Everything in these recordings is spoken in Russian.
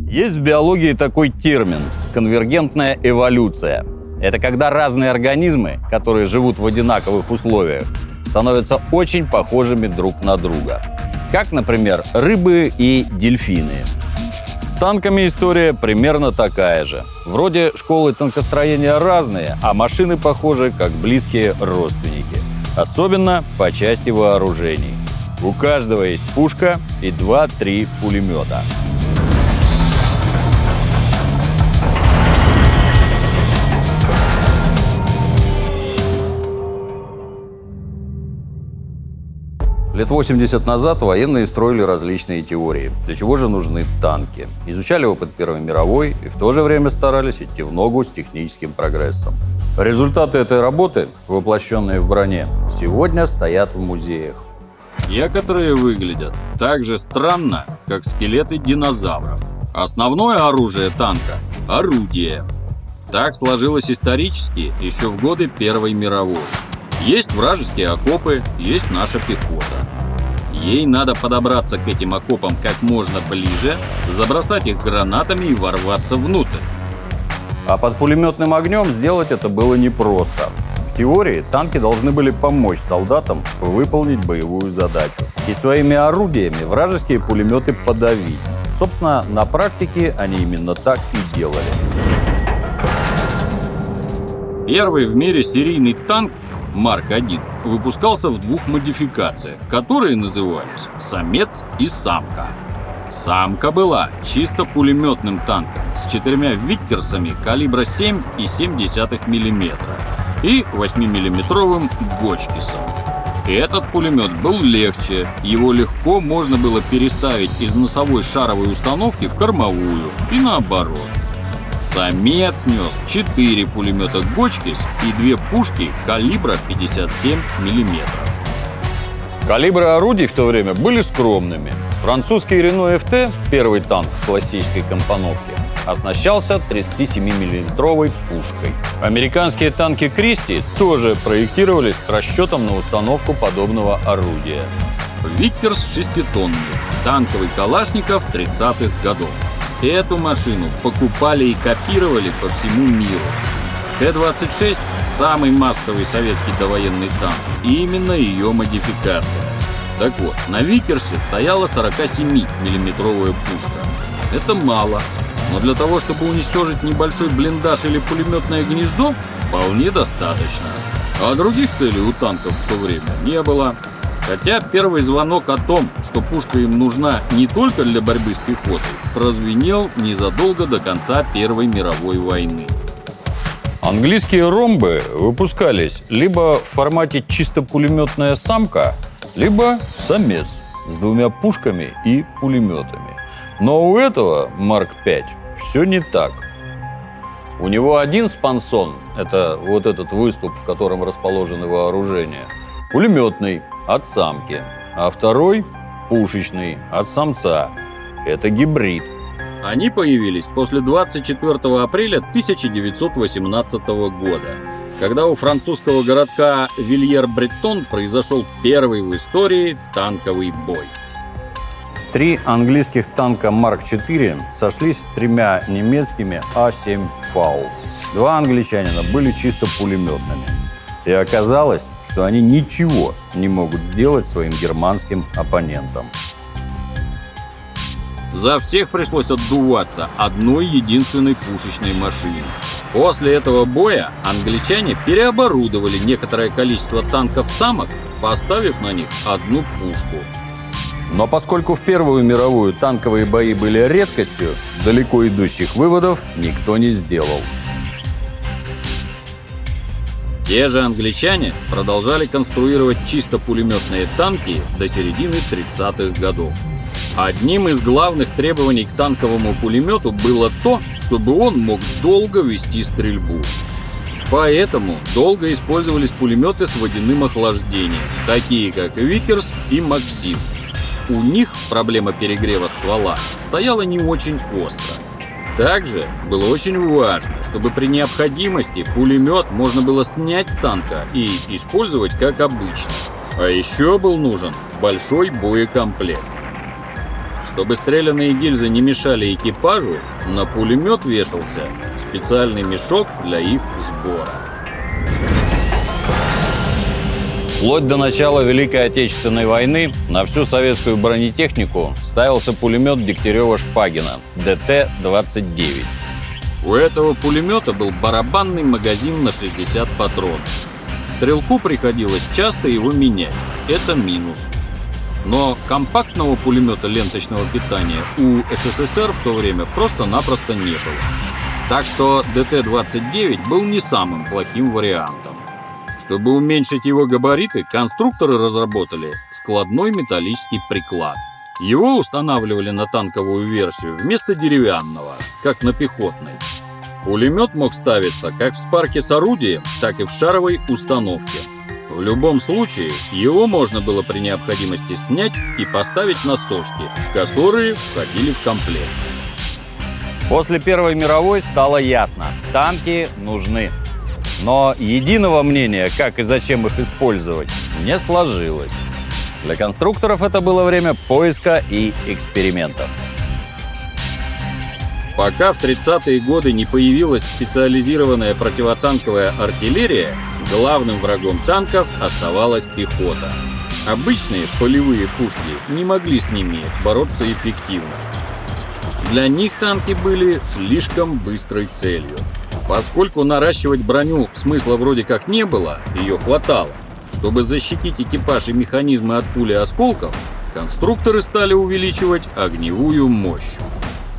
Есть в биологии такой термин – конвергентная эволюция. Это когда разные организмы, которые живут в одинаковых условиях, становятся очень похожими друг на друга. Как, например, рыбы и дельфины. С танками история примерно такая же. Вроде школы танкостроения разные, а машины похожи как близкие родственники. Особенно по части вооружений. У каждого есть пушка и 2-3 пулемета. Лет 80 назад военные строили различные теории. Для чего же нужны танки? Изучали опыт Первой мировой и в то же время старались идти в ногу с техническим прогрессом. Результаты этой работы, воплощенные в броне, сегодня стоят в музеях. Некоторые выглядят так же странно, как скелеты динозавров. Основное оружие танка – орудие. Так сложилось исторически еще в годы Первой мировой. Есть вражеские окопы, есть наша пехота. Ей надо подобраться к этим окопам как можно ближе, забросать их гранатами и ворваться внутрь. А под пулеметным огнем сделать это было непросто. В теории танки должны были помочь солдатам выполнить боевую задачу и своими орудиями вражеские пулеметы подавить. Собственно, на практике они именно так и делали. Первый в мире серийный танк Марк-1 выпускался в двух модификациях, которые назывались «Самец» и «Самка». «Самка» была чисто пулеметным танком с 4 Виккерсами калибра 7,7 мм и 8-миллиметровым Гочкисом. Этот пулемет был легче, его легко можно было переставить из носовой шаровой установки в кормовую и наоборот. «Самец» нес 4 пулемета Гочкис и 2 пушки калибра 57 мм. Калибры орудий в то время были скромными. Французский Рено ФТ, первый танк классической компоновки, оснащался 37-миллиметровой пушкой. Американские танки Кристи тоже проектировались с расчетом на установку подобного орудия. Виккерс 6-тонный, танковый Калашников 30-х годов. Эту машину покупали и копировали по всему миру. Т-26 – самый массовый советский довоенный танк, и именно ее модификация. Так вот, на Виккерсе стояла 47-миллиметровая пушка. Это мало, но для того, чтобы уничтожить небольшой блиндаж или пулеметное гнездо, вполне достаточно. А других целей у танков в то время не было. Хотя первый звонок о том, что пушка им нужна не только для борьбы с пехотой, прозвенел незадолго до конца Первой мировой войны. Английские ромбы выпускались либо в формате чисто пулеметная «Самка», либо «Самец» с 2 пушками и пулеметами. Но у этого Марк-5 все не так. У него один спансон, это вот этот выступ, в котором расположены вооружения, пулеметный от «Самки», а второй пушечный от «Самца». Это гибрид. Они появились после 24 апреля 1918 года, когда у французского городка Вильер-Бретон произошел первый в истории танковый бой. 3 английских танка Марк-4 сошлись с 3 немецкими А-7 «Фау». 2 англичанина были чисто пулеметными. И оказалось, что они ничего не могут сделать своим германским оппонентам. За всех пришлось отдуваться одной единственной пушечной машиной. После этого боя англичане переоборудовали некоторое количество танков-самок, поставив на них одну пушку. Но поскольку в Первую мировую танковые бои были редкостью, далеко идущих выводов никто не сделал. Те же англичане продолжали конструировать чисто пулеметные танки до середины 30-х годов. Одним из главных требований к танковому пулемету было то, чтобы он мог долго вести стрельбу. Поэтому долго использовались пулеметы с водяным охлаждением, такие как Виккерс и Максим. У них проблема перегрева ствола стояла не очень остро. Также было очень важно, чтобы при необходимости пулемет можно было снять с танка и использовать как обычно. А еще был нужен большой боекомплект. Чтобы стрелянные гильзы не мешали экипажу, на пулемет вешался специальный мешок для их сбора. Вплоть до начала Великой Отечественной войны на всю советскую бронетехнику ставился пулемет Дегтярева-Шпагина ДТ-29. У этого пулемета был барабанный магазин на 60 патронов. Стрелку приходилось часто его менять. Это минус. Но компактного пулемета ленточного питания у СССР в то время просто-напросто не было. Так что ДТ-29 был не самым плохим вариантом. Чтобы уменьшить его габариты, конструкторы разработали складной металлический приклад. Его устанавливали на танковую версию вместо деревянного, как на пехотной. Пулемет мог ставиться как в спарке с орудием, так и в шаровой установке. В любом случае, его можно было при необходимости снять и поставить на сошки, которые входили в комплект. После Первой мировой стало ясно – танки нужны. Но единого мнения, как и зачем их использовать, не сложилось. Для конструкторов это было время поиска и экспериментов. Пока в 30-е годы не появилась специализированная противотанковая артиллерия, главным врагом танков оставалась пехота. Обычные полевые пушки не могли с ними бороться эффективно. Для них танки были слишком быстрой целью. Поскольку наращивать броню смысла вроде как не было, ее хватало. Чтобы защитить экипаж и механизмы от пули и осколков, конструкторы стали увеличивать огневую мощь.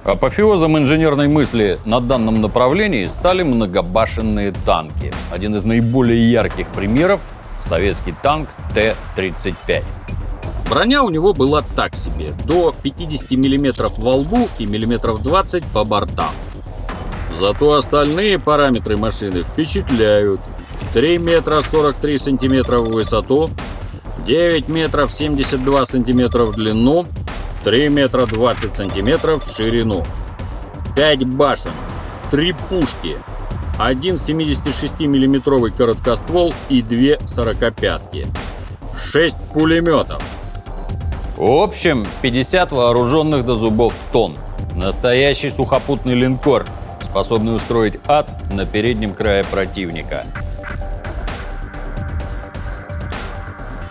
Апофеозом инженерной мысли на данном направлении стали многобашенные танки. Один из наиболее ярких примеров – советский танк Т-35. Броня у него была так себе, до 50 мм во лбу и мм 20 по бортам. Зато остальные параметры машины впечатляют. 3 метра 43 сантиметра в высоту, 9 метров 72 сантиметра в длину, 3 метра 20 сантиметров в ширину, 5 башен, 3 пушки, 1 76-миллиметровый короткоствол и 2 45-ки, 6 пулеметов. В общем, 50 вооруженных до зубов тонн. Настоящий сухопутный линкор, способный устроить ад на переднем крае противника.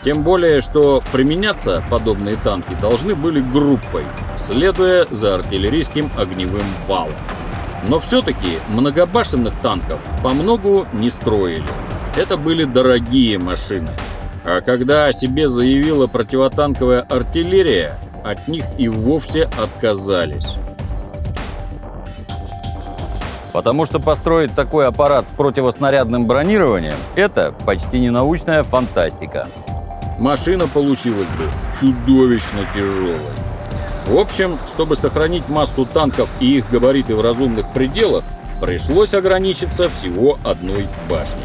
Тем более, что применяться подобные танки должны были группой, следуя за артиллерийским огневым валом. Но все-таки многобашенных танков помногу не строили. Это были дорогие машины. А когда о себе заявила противотанковая артиллерия, от них и вовсе отказались. Потому что построить такой аппарат с противоснарядным бронированием – это почти ненаучная фантастика. Машина получилась бы чудовищно тяжелой. В общем, чтобы сохранить массу танков и их габариты в разумных пределах, пришлось ограничиться всего одной башней.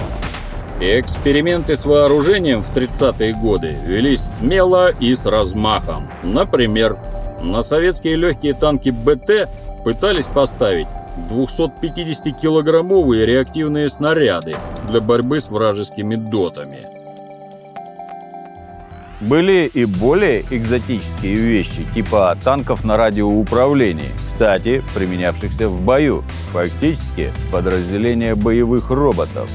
Эксперименты с вооружением в 30-е годы велись смело и с размахом. Например, на советские легкие танки БТ пытались поставить 250-килограммовые реактивные снаряды для борьбы с вражескими дотами. Были и более экзотические вещи, типа танков на радиоуправлении, кстати, применявшихся в бою, фактически подразделения боевых роботов.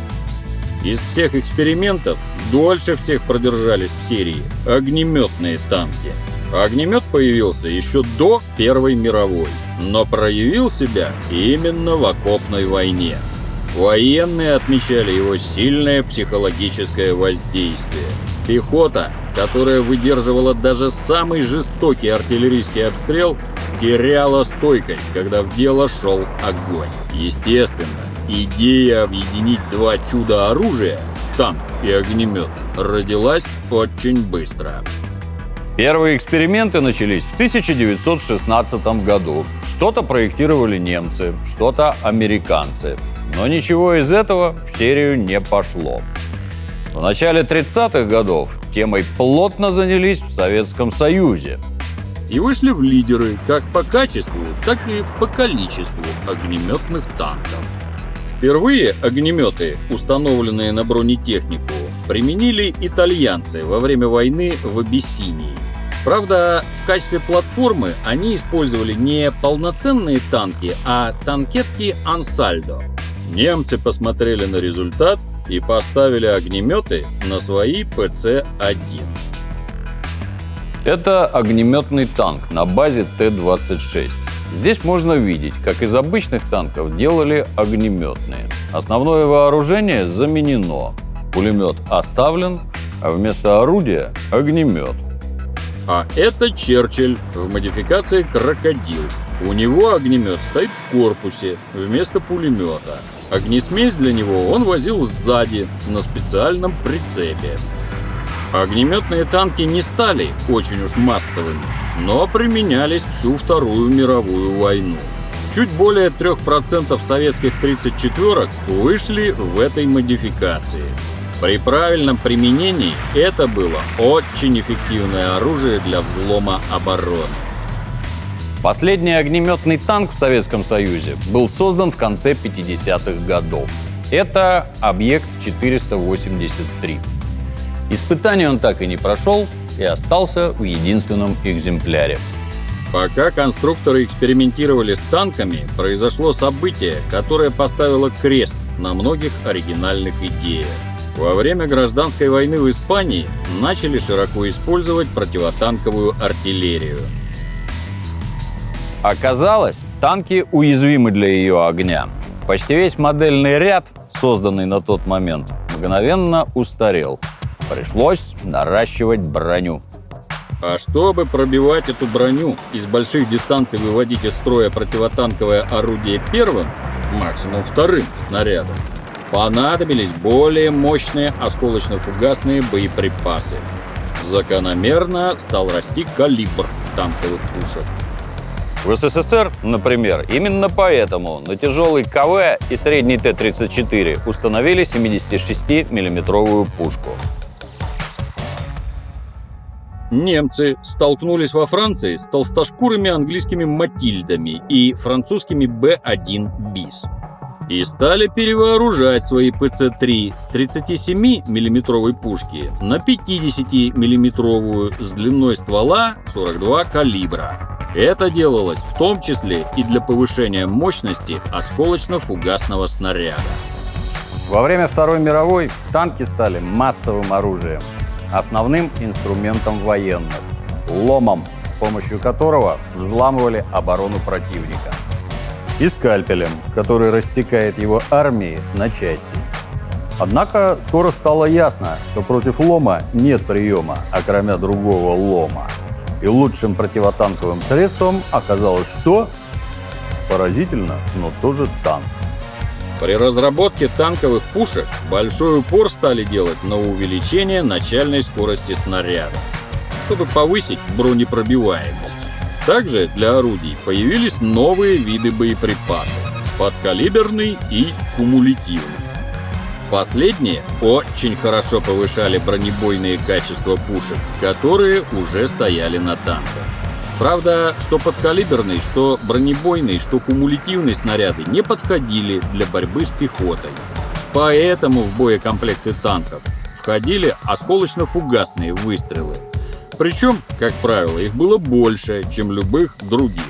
Из всех экспериментов дольше всех продержались в серии огнеметные танки. Огнемет появился еще до Первой мировой, но проявил себя именно в окопной войне. Военные отмечали его сильное психологическое воздействие. Пехота, которая выдерживала даже самый жестокий артиллерийский обстрел, теряла стойкость, когда в дело шел огонь. Естественно, идея объединить два чудо-оружия, танк и огнемет, родилась очень быстро. Первые эксперименты начались в 1916 году. Что-то проектировали немцы, что-то американцы. Но ничего из этого в серию не пошло. В начале 30-х годов темой плотно занялись в Советском Союзе. И вышли в лидеры как по качеству, так и по количеству огнеметных танков. Впервые огнеметы, установленные на бронетехнику, применили итальянцы во время войны в Абиссинии. Правда, в качестве платформы они использовали не полноценные танки, а танкетки «Ансальдо». Немцы посмотрели на результат и поставили огнеметы на свои ПЦ-1. Это огнеметный танк на базе Т-26. Здесь можно видеть, как из обычных танков делали огнеметные. Основное вооружение заменено. Пулемет оставлен, а вместо орудия – огнемет. А это Черчилль в модификации «Крокодил». У него огнемет стоит в корпусе вместо пулемета. Огнесмесь для него он возил сзади на специальном прицепе. Огнеметные танки не стали очень уж массовыми, но применялись всю Вторую мировую войну. Чуть более 3% советских 34-ок вышли в этой модификации. При правильном применении это было очень эффективное оружие для взлома обороны. Последний огнеметный танк в Советском Союзе был создан в конце 50-х годов. Это объект 483. Испытаний он так и не прошел и остался в единственном экземпляре. Пока конструкторы экспериментировали с танками, произошло событие, которое поставило крест на многих оригинальных идеях. Во время гражданской войны в Испании начали широко использовать противотанковую артиллерию. Оказалось, танки уязвимы для ее огня. Почти весь модельный ряд, созданный на тот момент, мгновенно устарел. Пришлось наращивать броню. А чтобы пробивать эту броню и с больших дистанций выводить из строя противотанковое орудие первым, максимум вторым снарядом, понадобились более мощные осколочно-фугасные боеприпасы. Закономерно стал расти калибр танковых пушек. В СССР, например, именно поэтому на тяжелый КВ и средний Т-34 установили 76-миллиметровую пушку. Немцы столкнулись во Франции с толстошкурыми английскими «Матильдами» и французскими Б-1 БИС. И стали перевооружать свои ПЦ-3 с 37-миллиметровой пушки на 50-миллиметровую с длиной ствола 42 калибра. Это делалось в том числе и для повышения мощности осколочно-фугасного снаряда. Во время Второй мировой танки стали массовым оружием, основным инструментом военных, ломом, с помощью которого взламывали оборону противника, и скальпелем, который рассекает его армии на части. Однако скоро стало ясно, что против лома нет приема, окромя другого лома. И лучшим противотанковым средством оказалось что? Поразительно, но тоже танк. При разработке танковых пушек большой упор стали делать на увеличение начальной скорости снаряда, чтобы повысить бронепробиваемость. Также для орудий появились новые виды боеприпасов – подкалиберный и кумулятивный. Последние очень хорошо повышали бронебойные качества пушек, которые уже стояли на танках. Правда, что подкалиберный, что бронебойный, что кумулятивный снаряды не подходили для борьбы с пехотой. Поэтому в боекомплекты танков входили осколочно-фугасные выстрелы. Причем, как правило, их было больше, чем любых других.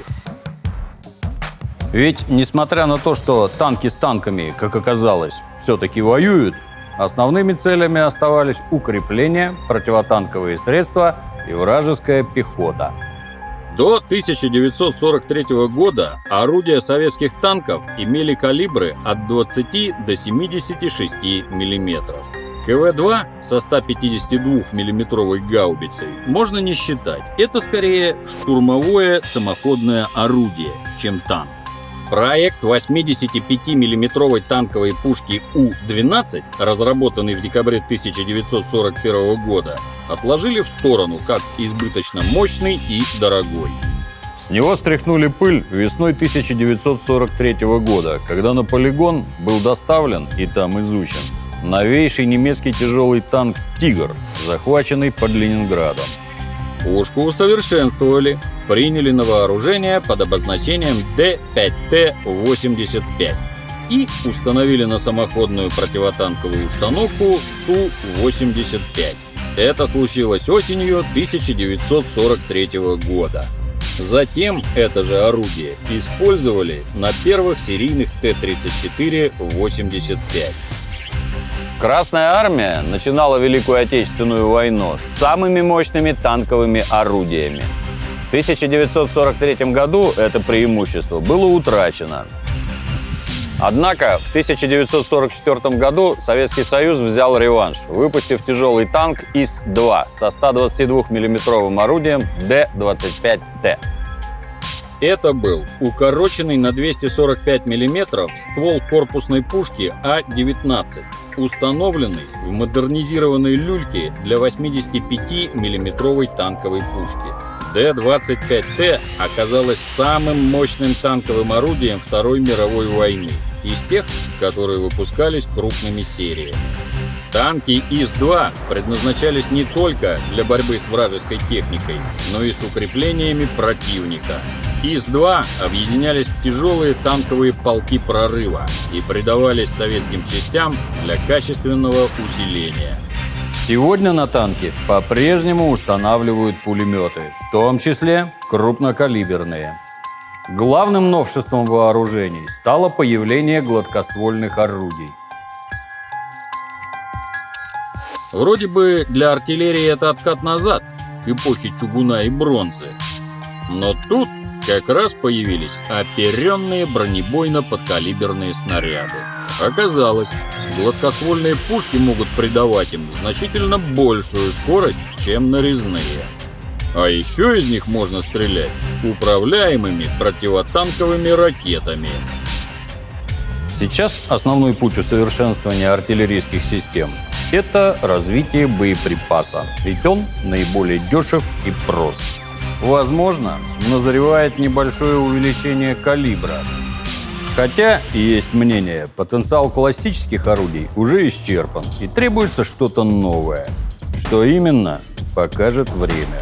Ведь, несмотря на то, что танки с танками, как оказалось, все-таки воюют, основными целями оставались укрепления, противотанковые средства и вражеская пехота. До 1943 года орудия советских танков имели калибры от 20 до 76 мм. КВ-2 со 152-миллиметровой гаубицей можно не считать. Это скорее штурмовое самоходное орудие, чем танк. Проект 85-миллиметровой танковой пушки У-12, разработанный в декабре 1941 года, отложили в сторону как избыточно мощный и дорогой. С него стряхнули пыль весной 1943 года, когда на полигон был доставлен и там изучен новейший немецкий тяжелый танк «Тигр», захваченный под Ленинградом. Пушку усовершенствовали, приняли на вооружение под обозначением Д-5Т-85 и установили на самоходную противотанковую установку Су-85. Это случилось осенью 1943 года. Затем это же орудие использовали на первых серийных Т-34-85. Красная армия начинала Великую Отечественную войну с самыми мощными танковыми орудиями. В 1943 году это преимущество было утрачено. Однако в 1944 году Советский Союз взял реванш, выпустив тяжелый танк ИС-2 со 122 миллиметровым орудием Д-25Т. Это был укороченный на 245 мм ствол корпусной пушки А-19, установленный в модернизированной люльке для 85 миллиметровой танковой пушки. Д-25Т оказалась самым мощным танковым орудием Второй мировой войны, из тех, которые выпускались крупными сериями. Танки ИС-2 предназначались не только для борьбы с вражеской техникой, но и с укреплениями противника. ИС-2 объединялись в тяжелые танковые полки прорыва и придавались советским частям для качественного усиления. Сегодня на танке по-прежнему устанавливают пулеметы, в том числе крупнокалиберные. Главным новшеством вооружений стало появление гладкоствольных орудий. Вроде бы для артиллерии это откат назад, к эпохе чугуна и бронзы. Но тут как раз появились оперенные бронебойно-подкалиберные снаряды. Оказалось, гладкоствольные пушки могут придавать им значительно большую скорость, чем нарезные. А еще из них можно стрелять управляемыми противотанковыми ракетами. Сейчас основной путь усовершенствования артиллерийских систем – это развитие боеприпаса, ведь он наиболее дешев и прост. Возможно, назревает небольшое увеличение калибра. Хотя есть мнение, потенциал классических орудий уже исчерпан и требуется что-то новое. Что именно, покажет время.